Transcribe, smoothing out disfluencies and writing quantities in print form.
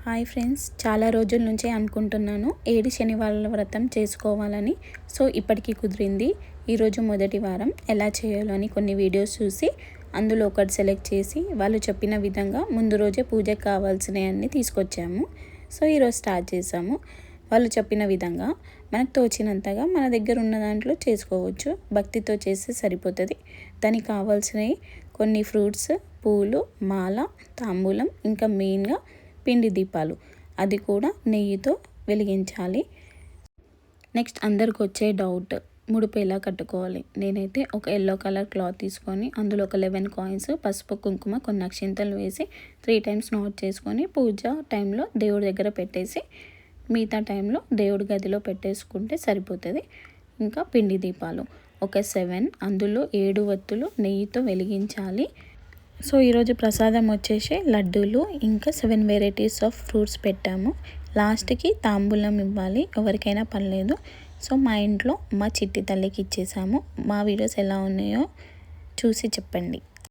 Hi friends, చాలా రోజుల నుంచి అనుకుంటున్నాను 7 శనివారాల వ్రతం చేసుకోవాలని. సో ఇప్పటికీ కుదిరింది. ఈరోజు మొదటి వారం ఎలా చేయాలో అని కొన్ని వీడియోస్ చూసి అందులో ఒకటి సెలెక్ట్ చేసి వాళ్ళు చెప్పిన విధంగా ముందు రోజే పూజకు కావాల్సినవన్నీ తీసుకొచ్చాము. సో ఈరోజు స్టార్ట్ చేసాము. వాళ్ళు చెప్పిన విధంగా మనకు తోచినంతగా మన దగ్గర ఉన్న దాంట్లో చేసుకోవచ్చు. భక్తితో చేస్తే సరిపోతుంది. దానికి కావాల్సినవి కొన్ని ఫ్రూట్స్, పూలు, మాల, తాంబూలం, ఇంకా మెయిన్గా పిండి దీపాలు, అది కూడా నెయ్యితో వెలిగించాలి. నెక్స్ట్ అందరికి వచ్చే డౌట్, ముడుపు ఎలా కట్టుకోవాలి. నేనైతే ఒక ఎల్లో కలర్ క్లాత్ తీసుకొని అందులో ఒక 11 కాయిన్స్, పసుపు, కుంకుమ, కొన్ని అక్షింతలు వేసి 3 టైమ్స్ నాట్ చేసుకొని పూజ టైంలో దేవుడి దగ్గర పెట్టేసి మిగతా టైంలో దేవుడి గదిలో పెట్టేసుకుంటే సరిపోతుంది. ఇంకా పిండి దీపాలు ఒక 7, అందులో 7 వత్తులు నెయ్యితో వెలిగించాలి. సో ఈరోజు ప్రసాదం వచ్చేసి లడ్డూలు, ఇంకా 7 వెరైటీస్ ఆఫ్ ఫ్రూట్స్ పెట్టాము. లాస్ట్కి తాంబూలం ఇవ్వాలి, ఎవరికైనా పర్లేదు. సో మా ఇంట్లో మా చిట్టి తల్లికి ఇచ్చేసాము. మా వీడియోస్ ఎలా ఉన్నాయో చూసి చెప్పండి.